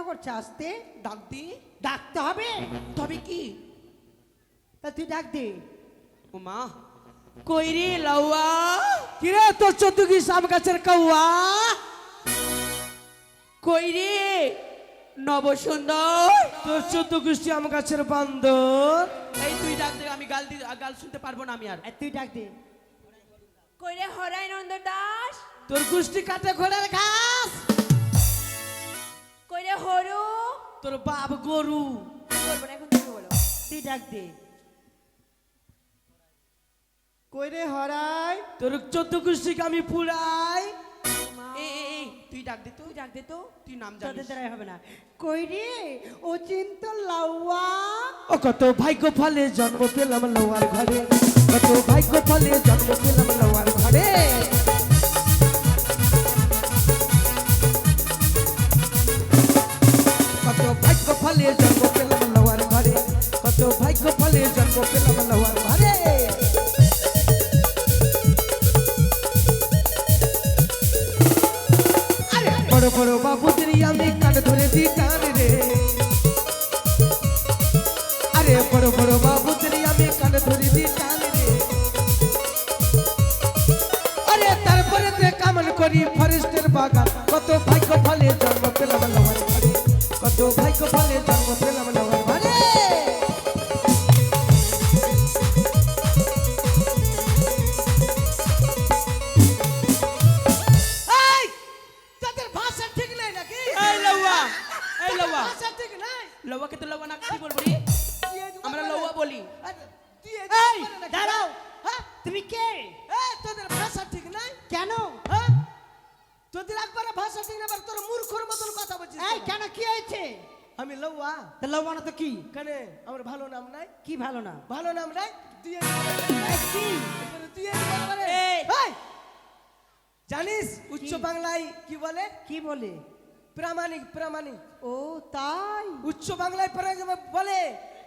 করছে আসতে? ডাক দি। ডাকতে হবে? তবে কি? তা তুই ডাক দে। ও মা, কই রে লাউয়া? কিরে তোর 14 কি আম গাছের কাউয়া? কই রে নব সুন্দর? তোর 14 গোষ্ঠী আম গাছের বান্দর। এই তুই ডাক দে, আমি গাল শুনতে পারবো না আমি আর। তুই ডাক দে। কই রে হরাই নন্দন দাস? তোর গোষ্ঠী কাটে ঘোড়ার ঘাস। কই রে হরু? তোর বাপ গরু। বলবো না, এখন তুমি বলো। তুই ডাক দে। কই রে হরাই? তোর 14 গোষ্ঠীকে আমি পুরাই। এই তুই ডাক দে তো। তুই ডাক দে তো। তুই নাম তোদের জানিস? দ্বারাই হবে না। কই রে ও চিন্ত লাউয়া? ও কত ভাগ্য ফলে জন্ম পেলাম লোয়ার ঘরে, কত ভাগ্য ফলে জন্ম পেলাম লোয়ার ঘরে। কত ভাগ্য ফলে জন্ম পেলাম লোয়ার ঘরে, কত ভাগ্য ফলে জন্ম পেলাম লোয়ার ঘরে। বড় বড় বাবুদের আমি কান ধরে দি টান রে, আরে বড় বড় বাবুদের আমি কান ধরে দি টান রে। আরে তারপরে তে কামন করি ফরেস্টের বাগান, কত ভাগ্য ফলে জন্ম পেলাম লোহার ঘরে, কত ভাগ্য ফলে জন্ম পেলাম লোহার ঘরে। এই তোদের ভাষা ঠিক নাই নাকি? এই লাউয়া, এই লাউয়া, ভাষা ঠিক নাই। লাউয়াকে তো লাউয়া না কি বলবো রে? আমরা লাউয়া বলি। এই দাঁড়াও। হ্যাঁ তুমি কে? তোদের ভাষা ঠিক নাই কেন? হ্যাঁ? তোদের একবারে ভাষা ঠিক না, তোর মূর্খর মতন কথা বলছিস। এই কেন কি হয়েছে? আমি লৌয়া তা লাউয়া না তো কি? কানে আমার ভালো নাম নাই, কি ভালো না? ভালো নাম নাই দিয়ে এই কি? দিয়ে এই। এই জানিস উচ্চ বাংলায় কি বলে? কি বলে? প্রামাণিক, প্রামাণিক। ও তাই? উচ্চ বাংলায় বলে,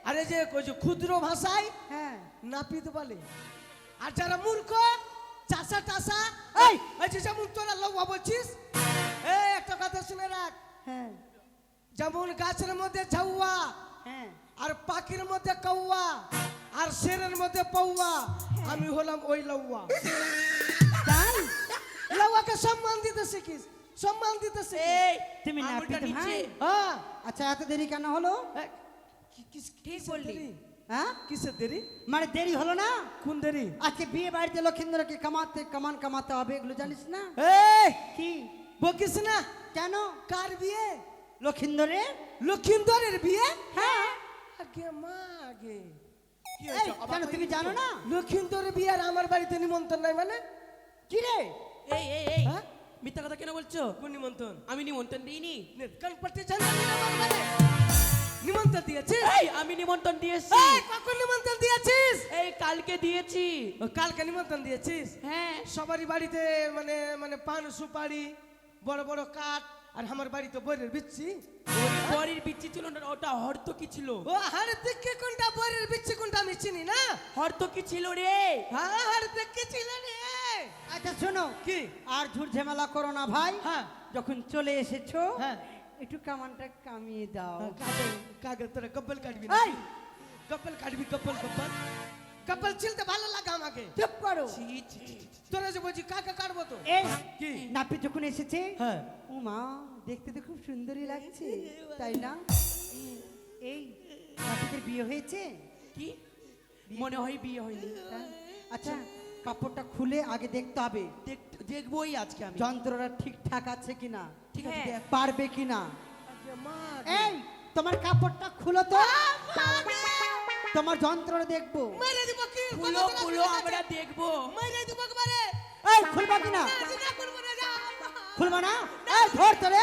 আরে যে ওই যে ক্ষুদ্র ভাষায় হ্যাঁ। নাপিত বলে। আর যারা মূর্খ চাষা টাসা, এই এই যে যেমন তোরা লৌয়া বলছিস, এই একটা কথা শুনে রাখ, হ্যাঁ যেমন গাছের মধ্যে ঝাউয়া, হ্যাঁ। আর পাখির মধ্যে কৌয়া, আর শেরের মধ্যে পৌয়া, আমি হলাম ওই লৌয়া। তাই? লৌয়াকে সম্মান দিতে শিখিস, সম্মান দিতে শিখিস। এই তুমি আঙুলটা নাপিত নিচে। ভাই? হ্যাঁ। আচ্ছা এত দেরি কেন হলো? ঠিক বললি। হ্যাঁ কিসের দেরি? মানে দেরি হলো না? কোন দেরি? আজকে বিয়ে বাড়িতে লক্ষিন্দরকে কামান কামাতে হবে, এগুলো জানিস না? এই কি? বকিস না। কেন? কার বিয়ে? লক্ষিন্দরে? লক্ষিন্দরের বিয়ে? হ্যাঁ। আগে মা আগে কি এই হয়েছে? কেন তুমি জানো না? লক্ষিন্দরের বিয়ে আর আমার বাড়িতে নিমন্ত্রণ নাই মানে? কি রে? এই এই এই হ্যাঁ? মিথ্যা কথা কেন বলছো? কোন নিমন্ত্রণ? আমি নিমন্ত্রণ দিইনি। কান পড়তে জানি না আমার বাড়ি। নিমন্ত্রণ দিয়েছিস? এই আমি নিমন্ত্রণ দিয়েছি। এই কখন নিমন্ত্রণ দিয়েছিস? এই কালকে দিয়েছি। ও, কালকে নিমন্ত্রণ দিয়েছিস? হ্যাঁ সবারই বাড়িতে মানে মানে পান সুপারি বড় বড় কাঠ, আর আমার বাড়িতে বইয়ের বিচ্ছি। বরের বিচ্ছি ছিল না, ওটা হর্তকি ছিল। ও হাড় দেখে কোনটা বইয়ের বিচ্ছি কোনটা আমি চিনি না। হর্তকি ছিল রে। হ্যাঁ হাড় দেখে ছিল রে। আচ্ছা শোনো, কি? আর ঝুট ঝামেলা করো না ভাই। হ্যাঁ। যখন চলে এসেছো হ্যাঁ। একটু কামানটা কামিয়ে দাও। কাগজ তোরা কপাল কাটবি না? এই কপাল কাটবি, কপাল কপাল কপাল ছিলতে ভালো লাগে আমাকে। চুপ করো। ছি, ছি, ছি, ছি। তোরা যে বলছি কাকে কাটবো তো? এই কি? নাপিত যখন এসেছে, হ্যাঁ। ও মা দেখতে তো খুব সুন্দরই লাগছে, তাই না? এই নাপিতের বিয়ে হয়েছে? কি মনে হয় বিয়ে হয়নি? তা? আচ্ছা কাপড়টা খুলে আগে দেখতে হবে দেখবোই আজকে আমি। যন্ত্রটা ঠিকঠাক আছে কিনা, ঠিক আছে হ্যাঁ। দেখ। পারবে কিনা। আগে মা এই তোমার কাপড়টা খুলো তো, তোমার যন্ত্রটা দেখবো। মেরে দিব কি? খুলো খুলো আমরা দেখবো। মেরে দিব একবারে। এই খুলবা কিনা? না করবো না যা। খুলবা না? এই ধর তোরে।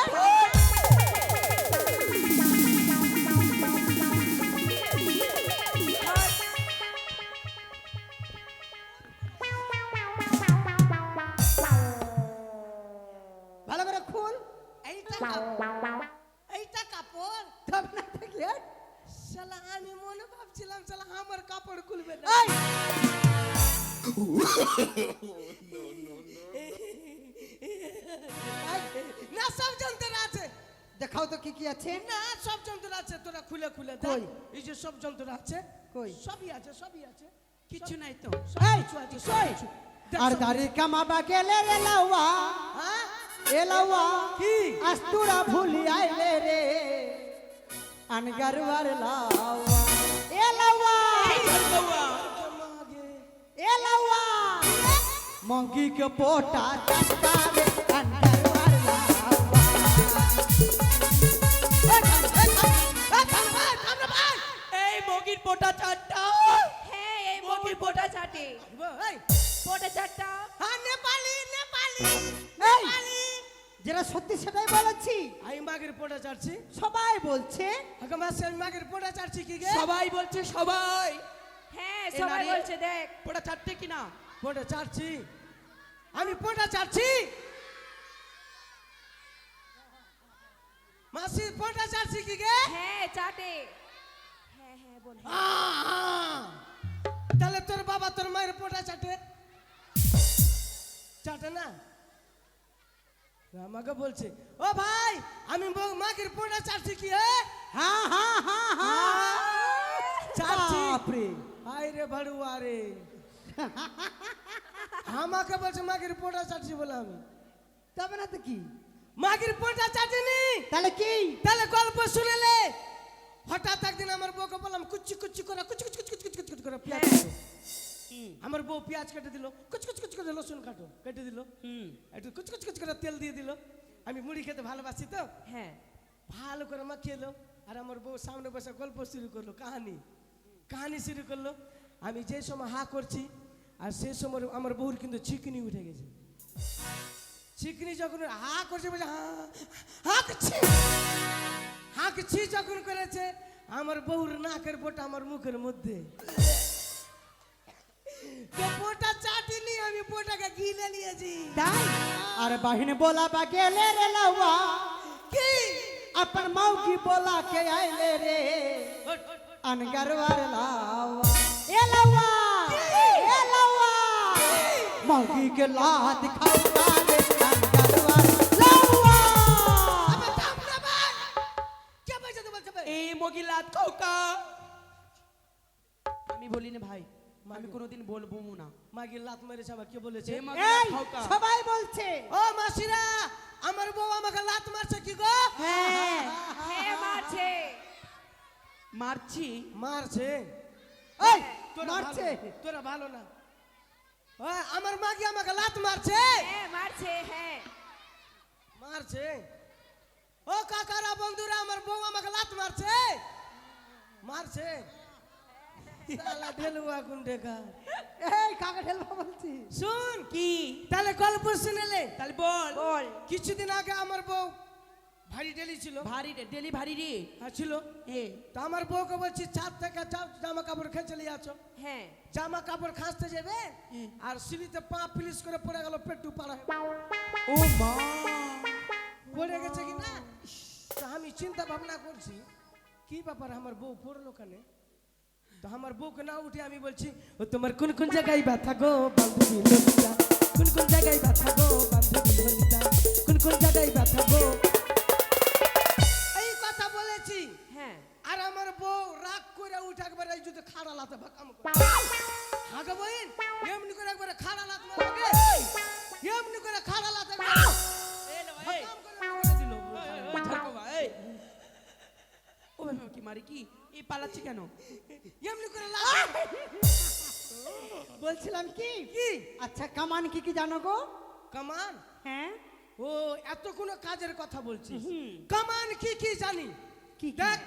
ভালো করে খুল। এইটা কাপড়। তবে না দেখলে শালা আমি মনে ভাবছিলাম শালা আমার কাপড় খুলবে না। এই না সব যন্ত্র আছে। দেখাও দেখাও তো কি কি আছে। না সব যন্ত্র আছে, তোরা খুলে খুলে কই? দেখ। এই যে সব যন্ত্র আছে, কই? সবই আছে, সবই আছে, কিছু নাই তো। সব এই, কিছু আছে, কই? সব কিছু। দেখ আর সব- দাড়ি কামাবা গেলে রে লাউয়া, হ্যাঁ? এ লাউয়া কি? আস্তুরা ভুলি আইলে রে আনগারওয়ার লাউয়া, এ লাউয়া মাগে। এ লাউয়া मंकी के पोटा चटका रे अनगारवार लाउआ। এই মগির পোটা চারটা। হ্যাঁ এই মগির পোটা চাটে। এই, পোটা চাটটা। হ্যাঁ, নেপালি নেপালি এই, নেপালি। যেটা সত্যি সেটাই বলেছি, আমি মাগের পোটা চাটছি। সবাই বলছে। আগে মাসে আমি মাগের পোটা চাটছি কি গে? সবাই বলছে সবাই। হ্যাঁ এই সবাই নারী- বলছে দেখ। পোটা চারটে কিনা? পোটা চাটছি, আমি পোটা চাটছি। মাসি পোটা চাটছি কি গে? হ্যাঁ চাটে। হ্যাঁ হ্যাঁ বল। তাহলে তোর বাবা তোর মায়ের পোটা চাটে? চাটে না? আমাকে বলছে ও ভাই আমি মাগের পোটা চাটছি কি হে? हाँ हाँ हाँ हाँ চাটছি। बाप रे। আই রে ভাড়ুয়া রে, আমাকে বলছে মাগের পোটা চাটছি বলে আমি তবে না তো কি, মাগের পোটা চাটেনি। তাহলে কি? তাহলে গল্প শুনেলে হঠাৎ একদিন আমার বউকে বললাম কুচি কুচি করে কুচি কুচি কুচি কুচি কুচি করে পেঁয়াজ কাটো। আমার বউ পেঁয়াজ কেটে দিল, কুচি কুচি কুচি করে রসুন কাটো কেটে দিল, একটু কুচি কুচি কুচি করে তেল দিয়ে দিল। আমি মুড়ি খেতে ভালোবাসি তো, হ্যাঁ ভালো করে মাখিয়ে এলো। আর আমার বউ সামনে বসে গল্প শুরু করলো, কাহানি কাহানি শুরু করলো। আমি যে সময় হা করছি আর সেই সময় আমার বউর কিন্তু চিকনি উঠে গেছে। চিকনি যখন হা করছে বলছে হাঁকছি যখন করেছে, আমার বউর নাকের বোটা আমার মুখের মধ্যে। তো বোটা চাটিনি, আমি বোটাকে গিলে নিয়েছি। তাই আর বাহিনী बोला बा गेले रे लाउआ, কি अपन माऊ की बोला के आइले रे अनगरवार लाउआ, ए लाउआ ए लाउआ माऊ के लात खाऊंगा रे अनगरवार लाउआ। আবে থাম না ভাই, কে বাজাতে বলছে ভাই? এই মগির লাত খাওকা। আমি বলি না ভাই, আমি কোনোদিন বলবো না। মাগি লাত মেরেছে, আবার কে বলেছে? এই মগির লাত এই খাওকা। সবাই বলছে। ও মাসিরা, আমার বউ আমাকে লাত মারছে কি গো? হ্যাঁ হ্যাঁ মারছে। মারছি। মারছে। এই তোরা মারছে। ভালো- তোরা ভালো না। ওই, আমার মাগি আমাকে লাত মারছে। হ্যাঁ মারছে হ্যাঁ। মারছে। ও কাকারা বন্ধুরা, আমার বউ আমাকে লাত মারছে। মারছে। শালা ঢেলুয়া গুন্ডেকা। এই কাকা ঢেলবা বলছি। শুন, কি? তাহলে গল্প শুনেলে। তাহলে বল। বল। কিছুদিন আগে আমার বউ ভারী ডেলি ছিল। ভারী রে, ডেলি ভারী রে। হ্যাঁ ছিল। এ তো আমার বউকে বলছি ছাদ থেকে যাও, জামা কাপড় খেয়ে চলে যাচ্ছ। হ্যাঁ জামা কাপড় খাসতে যাবে আর সিলিতে পা পিলিশ করে পড়ে গেল, পেটু পাড়া ও মা। পড়ে গেছে কি না। তা আমি চিন্তা ভাবনা করছি কি ব্যাপার, আমার বউ পড়লো কানে। তো আমার বউকে না উঠে আমি বলছি ও তোমার কোন কোন জায়গায় ব্যথা গো বান্ধবী ললিতা, কোন কোন জায়গায় ব্যথা গো বান্ধবী ললিতা, কোন কোন জায়গায় ব্যথা গো, এই কথা বলেছি। হ্যাঁ আর আমার বউ রাগ করে উঠে একবার এই যদি খাড়া লাতে ভাকাম হাগে বইন এমনি করে একবারে খাড়া লাত মারবে, এমনি করে খাড়া লাতে ভাকাম করে দিল। ও বাবা, কি মারি কি? এই পালাচ্ছি কেন? এমনি করে লাত বলছিলাম কি কি আচ্ছা কামান কি কি জানো গো? কামান। হ্যাঁ ও এত কোনো কাজের কথা বলছিস? কামান কি কি জানি? কি কি? দেখ,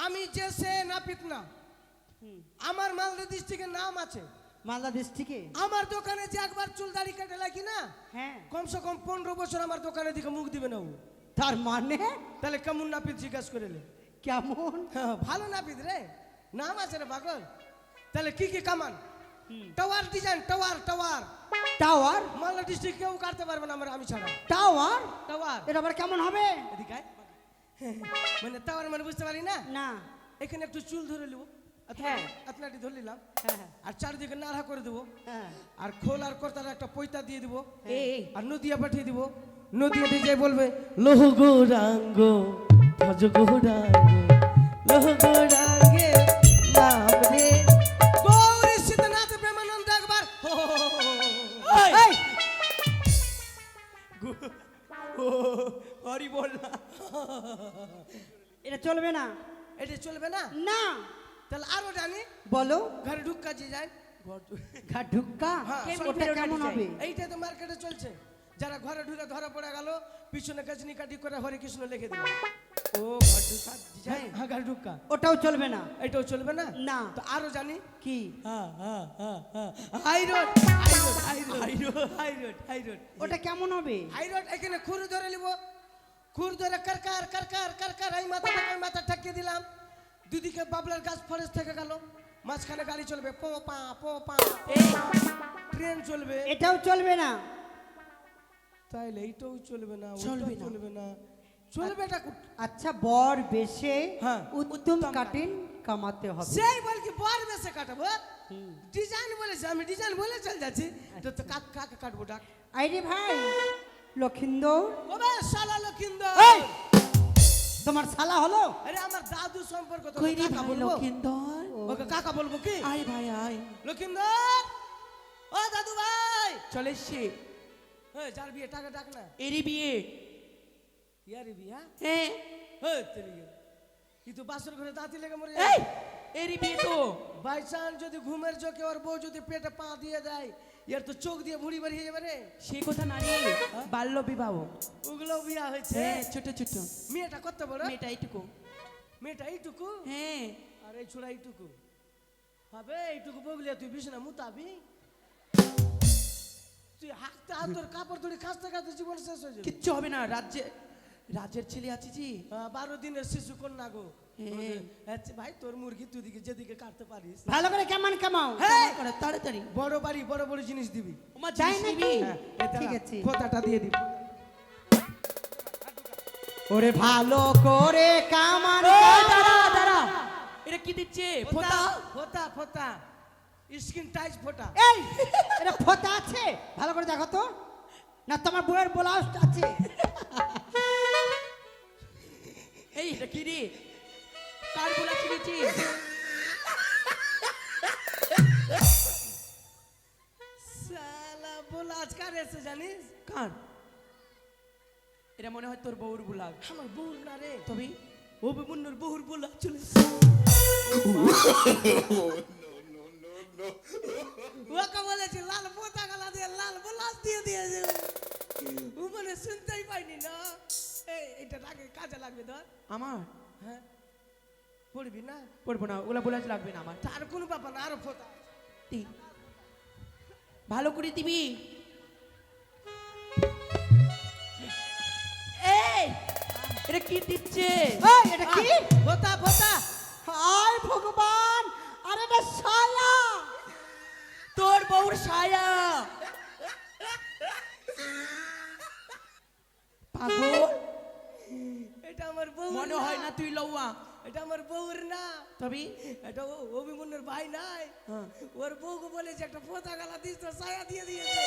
আমি যে সে নাপিত না, আমার মালদা ডিস্ট্রিক্টের নাম আছে। মালদা ডিস্ট্রিক্টে? আমার দোকানে যে একবার চুল দাড়ি কেটে লাগি না, হ্যাঁ কমসে কম 15 বছর আমার দোকানের দিকে মুখ দিবে না ও। তার মানে তাহলে কেমন নাপিত জিজ্ঞাসা করেলে? কেমন? হ্যাঁ, ভালো নাপিত রে, নাম আছে রে পাগল। তাহলে কি কি কামান? Tower design, tower tower tower? Malda district কেউ কাটতে পারবে না আমি ছাড়া। টাওয়ার টাওয়ার এটা আবার কেমন হবে? এদিকে আয়। মানে টাওয়ার মানে বুঝতে পারি না। না এখানে একটু চুল ধরে নেবো, হ্যাঁ। আপনাটি ধরে নিলাম, হ্যাঁ আর চারিদিকে নাড়া করে দেবো, হ্যাঁ আর খোল আর কর্তার একটা পয়তা দিয়ে দিব, এই আর নদিয়া পাঠিয়ে দিব। নদিয়াতে যাই বলবে লোহ গো রাঙ্গ ভজ গৌরাঙ্গ গৌরাঙ্গে নাম রে গৌরী সীতানাথ প্রেমানন্দ একবার হো, হো, হো, হো, হো। এই, হরি বল না। এটা চলবে না। এটা চলবে না না, তাহলে আরো জানি বলো। ঘরে ঢুকা যে যায় ঘাট ঢুক্কা, হ্যাঁ, ওটা কেমন হবে? এইটা তো মার্কেটে চলছে। যারা ঘরে ঢুকে ধরা পড়ে গেল পিছনে গজনি কাটি করে হরে কৃষ্ণ লিখে দিল। ও ঘর ঢুকা যায়, হ্যাঁ ঘর ঢুকা, ওটাও চলবে না। এটাও চলবে না। না। তো আরো জানি কি? High road high road high road ওটা কেমন হবে? হাই রোড এখানে খুর ধরে নিব, খুর ধরে কারকার কারকার কারকার এই মাথা থেকে ওই মাথা ঠাকিয়ে দিলাম। দুদিকে বাবলার গাছ ফরেস্ট থেকে গেল, মাঝখানে গাড়ি চলবে পো পা ট্রেন চলবে। এটাও চলবে না। তাইলে এইটাও চলবে না, চলবে ওটাও না। চলবে না, চলবে এটা আচ্ছা, বর বেশে হ্যাঁ, উত্তম কাটিন কামাতে হবে। সেই বল কি বর বেশে কাটাবো, ডিজাইন বলেছে, আমি ডিজাইন বলে চল যাচ্ছি। তো কাকে কাটবো ডাক? আইরে ভাই লক্ষিন্দর, ওবে শালা লক্ষিন্দর। এই, তোমার শালা হলো? আরে আমার দাদু সম্পর্ক তো কই রে কাকা ভাই বলবো, লক্ষিন্দর? ওকে কাকা বলবো কি? আয় ভাই আয়। লক্ষিন্দর, ও দাদু ভাই। চলে এসছে। এই যার বিয়ে টাকা ডাক না। এরই বিয়ে। ইয়ারে বিয়া? হ্যাঁ। এই তেরি কি তো বাসর ঘরে দাঁতি লেগে মরে এই যায়। এরই বিয়ে তো। বাই চান্স যদি ঘুমের চোখে ওর বউ যদি পেটে পা দিয়ে দেয়, এর তো চোখ দিয়ে ভুড়ি বেরিয়ে যাবে রে। সে কথা না রে, বাল্য বিবাহ। ওগুলো বিয়া হয়েছে। হ্যাঁ, ছোট ছোট। মেয়েটা কত বড়? মেয়েটা এইটুকু। মেয়েটা এইটুকু? হ্যাঁ। আর এই ছোড়া এইটুকু হবে? এইটুকু বগলে তুই বিছানা মুতাবি? তুই হাঁকতে হাত তোর কাপড় ধরে কাঁচতে কাঁচতে জীবন শেষ হয়ে যাবে। কিচ্ছু হবে না, রাজ্যের ছেলে আছে জি। 12 দিনের শিশু কন্যা গো। হ্যাঁ। আচ্ছা ভাই তোর মুরগি তুই দিকে যেদিকে কাটতে পারিস। ভালো করে কেমন কামাও। হ্যাঁ, করে তাড়াতাড়ি। বড় বাড়ি বড় বড় জিনিস দিবি। ওমা তাই জিনিস নাকি? নিবি? হ্যাঁ, এই দাঁড়া, ঠিক আছে। ফোঁটাটা দিয়ে দিবি। ওরে ভালো করে কামান এই দাঁড়া দাঁড়া, এটা কি দিচ্ছে? ফোঁটা ফোঁটা? ফোঁটা ফোঁটা স্কিন টাইচ ফোঁটা। এই, এটা ফোঁটা আছে? ভালো করে দেখো তো। না তোমার বউয়ের ব্লাউজ আছে? এই এটা কি রে? কার বলা চিনেছিস? শালা বল আজকার এসে জানিস? কার? এটা মনে হয় তোর বউর বুলাগ। আমার বউর না রে, তবে ও মুন্নুর বউর বলা চলে ওকে বলেছি লাল পোতা গালা দিয়ে লাল বলাস দিয়ে দিয়েছে। ও মানে শুনতেই পাইনি না। এটা আগে কাজে লাগবে ধর। আমার হ্যাঁ, পড়বি না? পড়বো না, ওগুলা বুলাজ লাগবে না আমার। তার কোনো ব্যাপার না, আরো ফোঁটা। দি। ভালো করে দিবি। এই এটা কি দিচ্ছে? এই, এটা কি? ফোঁটা ফোঁটা। হায় ভগবান, আরে এটা শালা। তোর বউর ছায়া। পাগল, এটা আমার বউ মনে হয় না তুই লউয়া। এটা আমার বউর না, তবে এটা অভিমন্যুর ভাই নাই। হ্যাঁ। ওর বউকে বলেছে একটা ফোঁটা গালা দিস তো ছায়া দিয়ে দিয়েছে।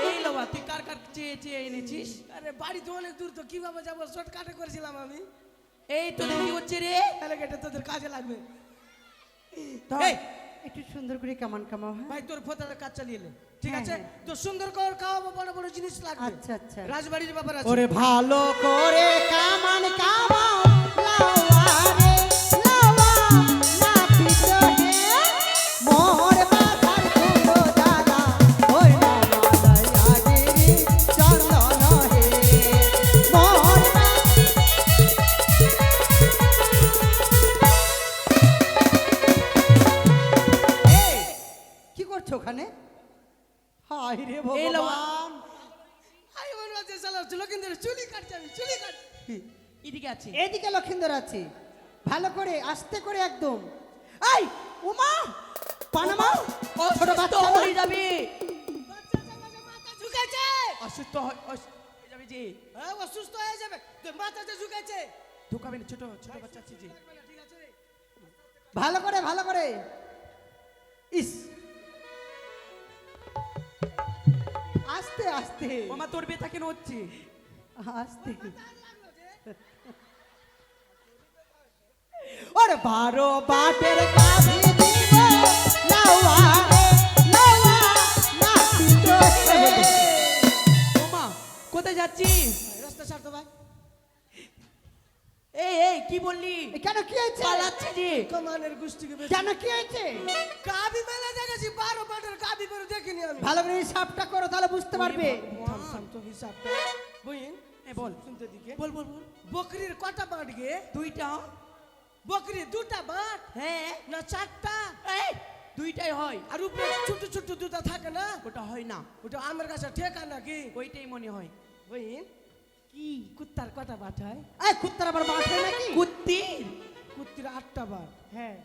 এই লউয়া তুই কার কার চেয়ে চেয়ে এনেছিস? আরে বাড়ি তো অনেক দূর, তো কিভাবে যাবো? শর্টকাটে করেছিলাম আমি। এই তো কি হচ্ছে রে? তাহলে এটা তোদের কাজে লাগবে। ধর। এই, একটু সুন্দর করে কেমন কামাও। হ্যাঁ, ভাই তোর ফোঁটাটা কাজ চালিয়ে নে, ঠিক হ্যাঁ, আছে? হ্যাঁ। তো সুন্দর করে খাওয়াবো, বড় বড় জিনিস লাগবে। আচ্ছা আচ্ছা। রাজবাড়ির ব্যাপার আছে। ওরে ভালো করে কামান কামাও, লাওয়া রে লাওয়া, নাপিত হে মোর বাধার কুলো জ্বালা, ওই নামালয়া গিরি চন্দন হে মোর এই, কি করছো ওখানে? হায় রে এই লাওয়া। ভগবান। আই মনে হচ্ছে শালা লক্ষিন্দর চুলি কাটছে, আমি চুলি কাটছি। এদিকে আছে। এদিকে লক্ষিন্দর আছে। ভালো করে আস্তে করে একদম। এই উমা, পানামা, ও ছোট ছোট বাচ্চা হয়ে যাবে। বাচ্চা চালাকে মাথা ঝুঁকেছে। অসুস্থ হয়ে যাবে যে। হ্যাঁ, অসুস্থ হয়ে যাবে। তো মাথাটা ঝুঁকেছে। ঢুকাবে না, ছোট ছোট বাচ্চা আছে যে। ঠিক আছে রে। ভালো করে ভালো করে। ইস, আস্তে আস্তে মামা তোর ব্যথা কেন হচ্ছে? আস্তে। ওর 12 বাটের গাভী দিব লাউয়া রে লাউয়া নাতি তো হে। ওমা কোথায় যাচ্ছিস? রাস্তা ছাড় তো ভাই। এই কি বললি? কেন কি হয়েছে? পালাচ্ছি যে। কমানের গোষ্ঠীকে বেশি। কেন কি হয়েছে? কাবি মেলা দেখেছি 12 বাটের কাবি বেরো দেখিনি আমি। ভালো করে হিসাবটা করো তাহলে বুঝতে পারবে। থাম, থাম তো হিসাবটা। বইন বল। শুনতে দিকে। বল বল বল। বকরির কটা বাট গে? 2টা। বকরি 2টা বাট হ্যাঁ না 4টা? এই 2টাই হয়। আর উপরে ছোট ছোট দুটা থাকে না? ওটা হয় না, ওটা আমার কাছে ঠেকা নাকি? ওইটাই মনে হয়। বইন কি কুত্তার কটা বাট হয়? এই কুত্তার আবার বাট হয় নাকি? কুত্তির কুত্তির 8টা বাট। হ্যাঁ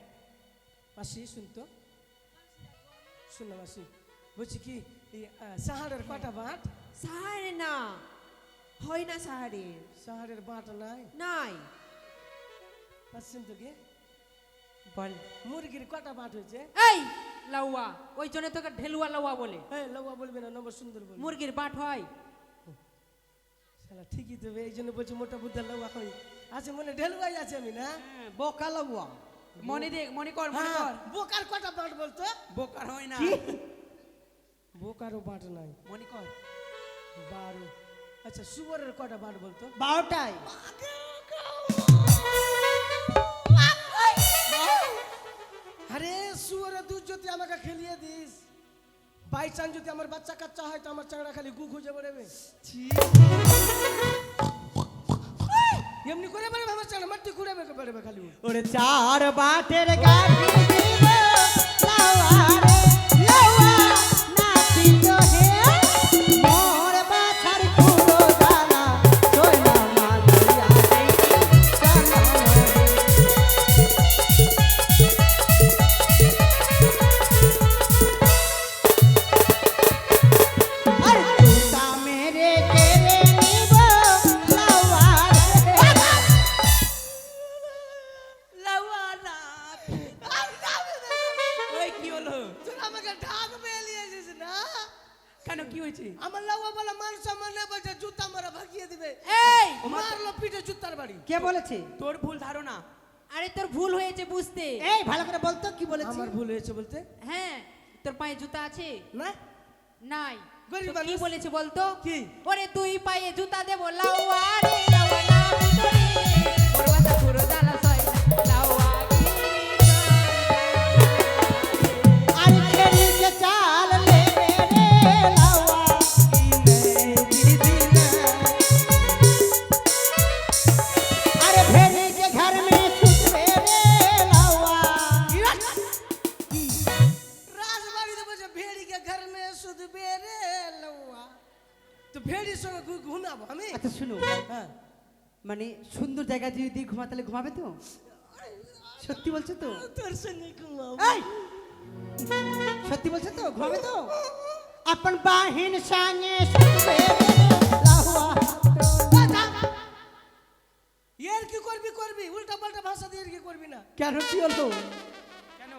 মাসি শুনতো শুনো মাসি বলছি কি এই সাহারের কটা বাট? সাহারে না, হয় না সাহারে, সাহারের বাট নাই? নাই। মাসি শুনতো কি বল। মুরগির কটা বাট হয়েছে? এই লাউয়া, ওই জন্য তোকে ঢেলুয়া লাউয়া বলে। হ্যাঁ লওয়া বলবে না, নম্বর সুন্দর বলবে। মুরগির বাট হয়। শালা ঠিকই তো এই জন্য বলছি মোটা বুদ্ধা লওয়া হয়। আছে মনে ঢেলুয়াই আছে আমি না? বোকা লাউয়া। মনে দেখ, মনে কর, মনে হ্যাঁ, কর। বোকার কটা বাট বলতো? বোকার হয় না, বোকারও বাট নাই। মনে কর। 12। আচ্ছা সুবরের কটা বাট বলতো? 12টাই। আরে সুবরের দুধ যদি আমাকে খেলিয়ে দিস, বাই চান্স যদি আমার বাচ্চা কাচ্চা হয় তো আমার চাংড়া খালি গু খুঁজে বেরোবে। এমনি করে বেরোবে আমার চাংড়া, মাটি ঘুরে বেরোবে খালি। ওরে 4 বাটের গাভী দিব লাউয়া রে লাউয়া নাতি তো হে। মোর বাছার কুলো দানা সোনা মালিয়া রে জানা আর তুতা মেরে কেড়ে নিব লাউয়া রে। লাউয়া না। ওই কি হলো? তুই আমাকে ঢাক বেলিয়ে দিস না? কেন কি হয়েছে? আমার লাউয়া বলা মান সম্মান নেই বলছে জুতা মারা ভাগিয়ে দিবে। এই মারলো পিঠে জুতার বাড়ি। কে বলেছে? তোর ভুল ধারণা। আরে তোর ভুল হয়েছে বুঝতে। এই ভালো করে বলতো কি বলেছে? আমার ভুল হয়েছে বলতে হ্যাঁ, তোর পায়ে জুতা আছে? না? নাই। গরিব তো কি মানুষ। বলেছে বলতো? কি? ওরে তুই পায়ে জুতা দেবো লাউয়া রে লাউয়া না ভিতরে ওর বাসা পুরো জ্বালা সয় লাউয়া আর খেলি के चाल ले रे लावा अरे भेड़ी के घर में छुपे रे लावा। রাজবাড়িতে বসে ভেড়িকে ঘর মে শুধু বেরে লওয়া। তো ভেড়ির সঙ্গে ঘুমাবো আমি? আচ্ছা শুনো, হ্যাঁ। মানে সুন্দর জায়গা যদি ঘুমাতে তাহলে ঘুমাবে তো? সত্যি বলছো তো? তোর সঙ্গে ঘুমাবো। এই সত্যি বলছো তো? ঘুমাবে তো? अपन बाहिन संगे छुपे रे लावा। এর কি করবি করবি, উল্টা পাল্টা ভাষা দিয়ে এর কি করবি না? কেন কি হলো? কেন?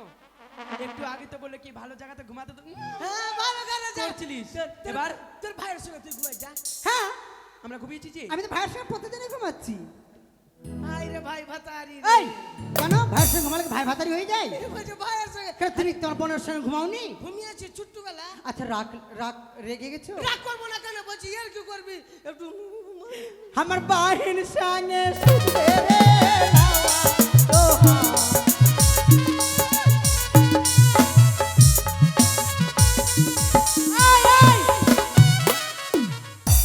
একটু আগে তো বলে কি ভালো জায়গাতে ঘুমাতে তো হ্যাঁ ভালো করে যা। করছিলিস। তোর- এবার তোর ভাইয়ের সঙ্গে তুই ঘুমাই যা। হ্যাঁ আমরা ঘুমিয়েছি যে। আমি তো ভাইয়ের সঙ্গে প্রতিদিনই ঘুমাচ্ছি। ভাই রে ভাই ভাতারি রে। এই কেন ভাইয়ের সঙ্গে ঘুমালে কি ভাই ভাতারি হয়ে যায়? এই বলছে ভাইয়ের সঙ্গে কেন তুমি তোমার বোনের সঙ্গে ঘুমাওনি? ঘুমিয়েছি ছোট্টবেলা। আচ্ছা রাগ রাগ রেগে গেছো? রাগ করবো না কেন, বলছি এর কি করবি একটু আমার বাহিন সঙ্গে ছুপে রে লাवा। ওহা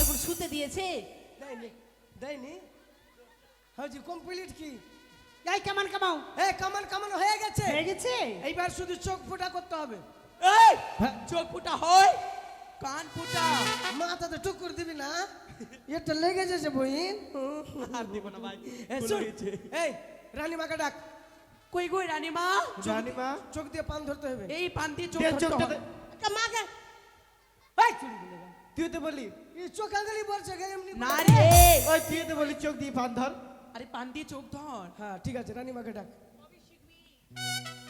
এখন শুতে দিয়েছে। দেয়নি দেয়নি। হাজি কমপ্লিট কি? এই কেমন কামাও এই কামান কামান হয়ে গেছে। হয়ে গেছে? এইবার শুধু চোখ ফোটা করতে হবে। এই চোখ ফুটা হয়, কান ফুটা। মাথাতে টুকুর দিবি না? এটা লেগে যাচ্ছে বইন। আর দিব না ভাই। এই ভুল শোন, হয়েছে। এই রানীমাকে ডাক। কই গই রানীমা? রানীমা চোখ দিয়ে পান ধরতে হবে। এই পান দিয়ে চোখ দে ধরতে চোখটা হবে। দে। মাকে এই চুরি দিলে গা। তুই তো বলি এই চোখ আঙুলি বলছে গে এমনি করে। না রে। ওই তুই তো বলি চোখ দিয়ে পান ধর। আরে পান দিয়ে চোখ ধর। হ্যাঁ ঠিক আছে, রানীমাকে ডাক।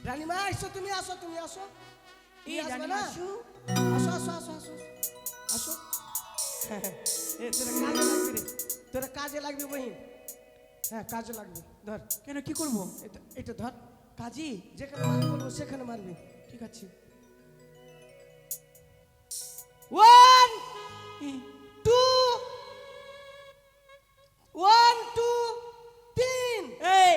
রানীমা এসো, তুমি আসো, তুমি আসো। এই তুমি আসবে রানীমা না? আসো। আসো আসো আসো আসো আসো। এ তোরা কাজে লাগবে রে, তোরা কাজে লাগবে বহিন। হ্যাঁ কাজে লাগবে ধর কেন কি করব? এটা ধর কাজী? যেখানে মারবি বলবো সেখানে মারবি ঠিক আছে। 1 এ, 2 1 2 3 এই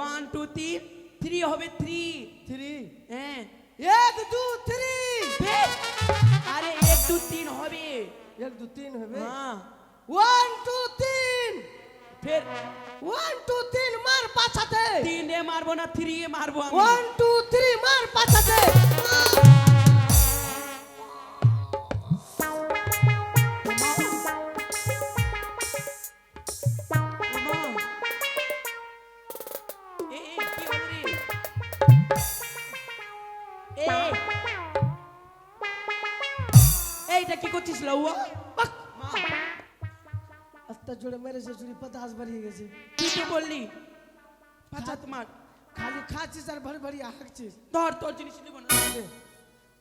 1 2 3 3 হবে 3। 3 হ্যাঁ 1 2 3 বেশ। আরে 1 2 3 হবে। 1 2 3 হবে হ্যাঁ 1 2 3 ফের 1 2 3 মার পাছাতে 3 এ মারবো না 3 এ মারবো আমি। 1 2 3 মার পাছাতে এইটা কি করছিস লাউয়া? আস্তে জোরে মেরেছে চুরি 50 বাড়িয়ে গেছে তুই তো বললি পাঁচাত মার। খালি খাচ্ছিস আর ভরি ভরি হাঁকছিস ধর তোর জিনিস নিব না।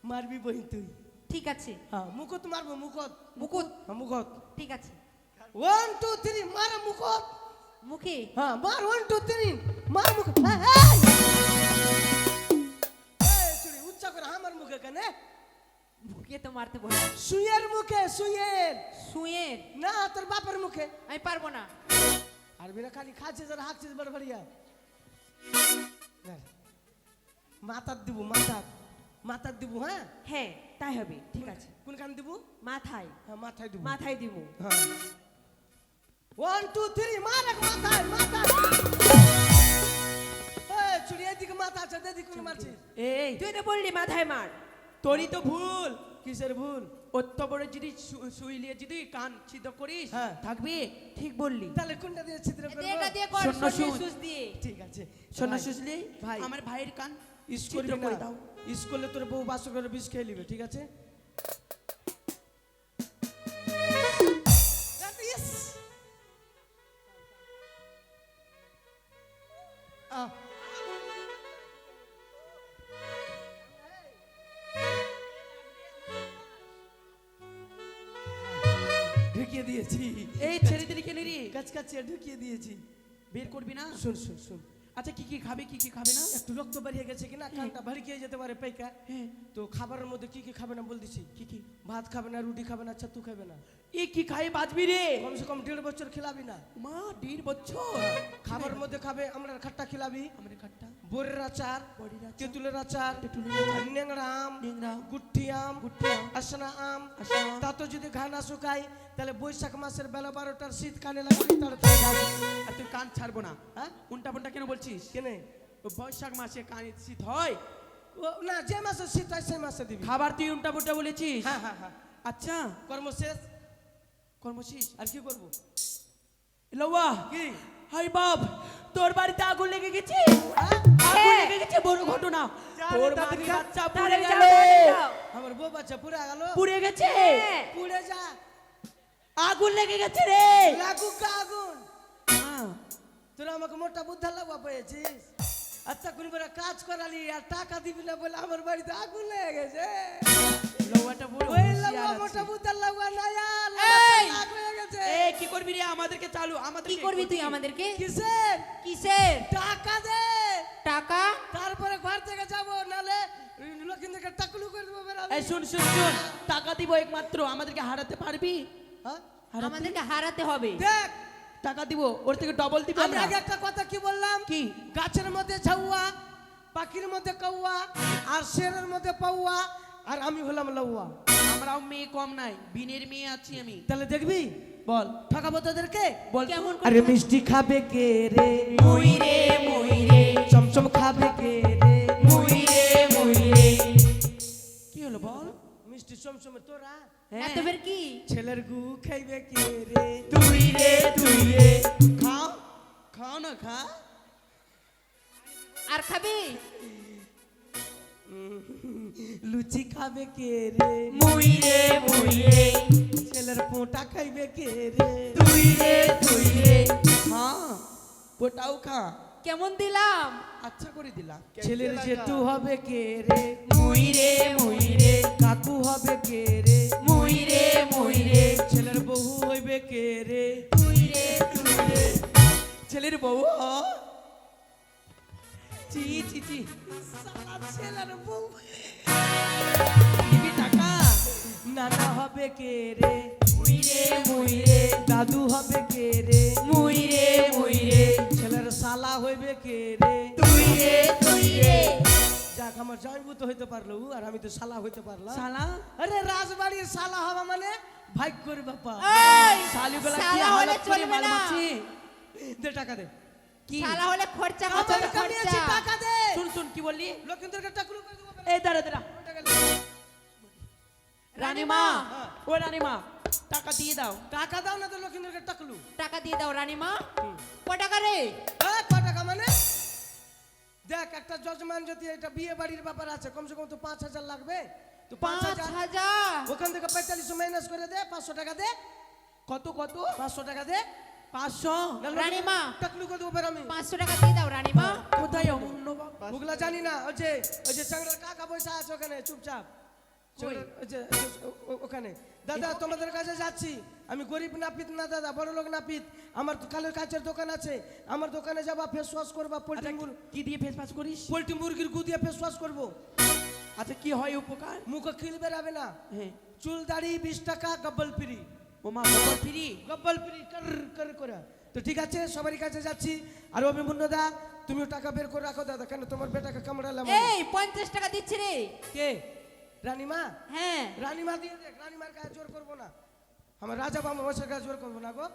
মারবি বই তুই ঠিক আছে হ্যাঁ মুকুট মারবো মুকুট মুকুট হ্যাঁ মুকুট ঠিক আছে 1 2 3 মার মুকুট মুখে হ্যাঁ মার 1 2 3 মার মুকুট এই চুরি উচ্চ করে আমার মুখে কেনে মুখে তো মারতে বললাম সুয়ের মুখে সুয়ের শুয়ের না তোর বাপের মুখে আমি পারবো না আর বিনা খালি খাচ্ছিস আর হাঁকছিস বড় বড়িয়া মাথার দিব মাথার দিব হ্যাঁ হ্যাঁ তাই হবে ঠিক আছে কোন কান দিব মাথায় হ্যাঁ মাথায় দিব মাথায় দিব হ্যাঁ 1 2 3 মার এক মাথায় এই চুরি এদিকে মাথা আছে দেখি কোন মারছিস এই তুই তো বললি মাথায় মার তোরই তো ভুল। কিসের ভুল অত বড় যদি শুইলিয়ে যদি কান ছিদ্র করিস হ্যাঁ। থাকবি। ঠিক বললি তাহলে কোনটা দিয়ে ছিদ্র করব এটা দিয়ে কর শূন্য সর্ষের সুচ। সুচ দিয়ে ঠিক আছে শোনো ভাই, সুজলি ভাই। আমার ভাইয়ের কান স্কুল ছিদ্র করে দাও। স্কুলে তোর বউ বাসর করে বিষ খেয়ে নিবে ঠিক আছে ইস। আহ। ঢুকিয়ে দিয়েছি এই ছেড়ে দিলি কেন রে? কাছকাছি ঢুকিয়ে দিয়েছি বের করবি না? শুন শুন শুন আচ্ছা কি কি খাবে কি কি খাবে না? একটু রক্ত বাড়িয়ে গেছে কিনা কানটা ভারী খেয়ে যেতে পারে পাইকা হ্যাঁ তো খাবারের মধ্যে কি কি খাবে না বল দিছি কি কি? ভাত খাবে না রুটি খাবে না ছাতু খাবে না এ কি খাই বাঁচবি রে? কমসে কম 1.5 বছর খেলাবি না মা 1.5 বছর খাবারের মধ্যে খাবে আমরা খাট্টা খেলাবি আমার খাট্টা বোরের আচার বড়ির আচার, তেঁতুলের আচার তেঁতুলের আচার, ন্যাংরা আম ন্যাংরা, গুট্টি আম গুট্টি আম, আসনা আম আসনা আম। তা তো যদি ঘা না শুকায় তাহলে বৈশাখ মাসের বেলা 12টার শীত কানে লাগবে তাড়াতাড়ি ঘা আর তুই কান ছাড়বো না। হ্যাঁ উল্টা পাল্টা কেন বলছিস? কেনে ও বৈশাখ মাসে কান শীত হয়। ও না যে মাসে শীত হয় সেই মাসে দিবি খাবার তুই উল্টা পুল্টা বলেছিস। হ্যাঁ হ্যাঁ হ্যাঁ আচ্ছা কর্ম শেষ কর্মশীষ আর কি করবো লওয়া কি হাই বাপ তোর বাড়িতে আগুন লেগে গেছে। হ্যাঁ? আগুন লেগে গেছে বড় ঘটনা। জানি তোর তাড়াতাড়ি মাটির খা। বাচ্চা পুড়ে তাড়াতাড়ি গেল। যাও, তাড়াতাড়ি যাও। আমার বউ বাচ্চা পুরে গেল পুড়ে গেছে। পুড়ে যা আগুন লেগে গেছে রে। লাগুক গা আগুন হ্যাঁ, তোরা আমাকে মোটা বুদ্ধা লাগবা পেয়েছিস আচ্ছা কোন বেলা কাজ করালি আর টাকা দিবি না বলে আমার বাড়িতে আগুন লেগে গেছে লওয়াটা বড় ওই হুঁশিয়ার লাগবা আছে। মোটা বুদ্ধা লাগবা না আর এই! আগুন লেগে গেছে এই কি করবি রে? আমাদেরকে চালু আমাদের কি করবি তুই আমাদেরকে কিসের কিসের টাকা দে টাকা তারপরে ঘর থেকে যাবো নালে লোকিন থেকে টাকলু করে দেবো বেরা এই শুন শুন শুন টাকা দিব একমাত্র আমাদেরকে হারাতে পারবি? হ্যাঁ হারাতে- আমাদেরকে হারাতে হবে দেখ টাকা দিব ওর থেকে ডবল দিব আমি আগে একটা কথা কি বললাম কি? গাছের মধ্যে ঝাউয়া পাখির মধ্যে কৌয়া আর শেরের মধ্যে পাউয়া আর আমি হলাম লউয়া আমরাও মেয়ে কম নাই, বিনের মেয়ে আছি আমি। তাহলে দেখবি বল ঠকাবো তোদেরকে বল কেমন আরে মিষ্টি খাবে কে রে মুই রে চমচম খাবে কে রে মুই রে কি হলো বল? মিষ্টি চমচমে তোরা এত বের কি ছেলের গু খাইবে কে রে তুই রে খাও খাও না খা। আর খাবি লুচি খাবে কে রে মুই রে ছেলের পোঁটা খাইবে কে রে তুই রে খা ওটাও খা। কেমন দিলাম আচ্ছা করে দিলাম। ছেলের জেঠু হবে কে রে মুই রে কাকু হবে কে রে মুই রে ছেলের বউ হইবে কে রে ছেলের বউ চি চি চি শালা ছেলের বউ দিবি টাকা নানা হবে কে রে মুই রে দাদু হবে কে রে মুই রে ছেলের শালা হইবে কে রে তুই রে যাক আমার জামাইবু তো হইতে পারলো আর আমি তো শালা হইতে পারলাম শালা আরে রাজবাড়ির শালা হওয়া মানে ভাগ্যের ব্যাপার এই শালিগুলা কি শালা হলে হালত করে চলবে মাল না। মারছি দে টাকা দে কি শালা হলে খরচা কত আমার কামিয়েছি খরচা টাকা দে শুন শুন কি বললি লক্ষিন্দরকে টাকুলু করে দেবো এই দাঁড়া দাঁড়া টাকা দে। রানীমা হ্যাঁ। ও রানীমা টাকা দিয়ে দাও টাকা দাও না তো লক্ষিন্দরকে টাকলু টাকা দিয়ে দাও রানীমা ক টাকা রে ক টাকা মানে দেখ একটা জজমান যদি এটা বিয়ে বাড়ির ব্যাপার আছে কমসে কম তো 5,000 লাগবে তো 5,000 5,000 ওখান থেকে 45 মাইনাস করে দে 500 টাকা দে কত কত 500 টাকা দে 500 রানীমা টাকলু করে দেবো বের আমি 500 টাকা দিয়ে দাও রানীমা কোথায় অমূল্য বাবা ওগুলা জানি না ওই যে চাংড়ার কাকা পয়সা আছে ওখানে চুপচাপ কই? ওখানে দাদা তোমাদের কাছে যাচ্ছি আমি গরিব নাপিত না দাদা বড় লোক নাপিত আমার তো কালের কাছের দোকান আছে আমার দোকানে যাবা ফেস ওয়াশ করবা আচ্ছা, কি দিয়ে ফেস পাস করিস পোল্ট্রি মুরগির গু দিয়ে ফেস ওয়াশ করবো আচ্ছা কি হয় উপকার মুখে কিল বেরাবে না হ্যাঁ চুল দাড়ি 20 টাকা গব্বল ফ্রি ওমা খবর ফ্রি গব্বল ফ্রি কর কর করে তো ঠিক আছে সবারই কাছে যাচ্ছি আর অভিমন্যু দা তুমিও টাকা বের করে রাখো দাদা কেন তোমার বেটাকে কামড়ালাম এই 50 টাকা দিচ্ছি রে কে রানীমা হ্যাঁ রানীমা দিয়ে দেখ রানীমার কাছে জোর করবো না আমার রাজা বাবা বসে কাছে জোর করবো না গো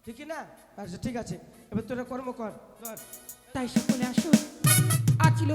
ঠিকই না আচ্ছা ঠিক আছে এবার তোরা কর্ম কর ধর তাই সকলে আসো আছিল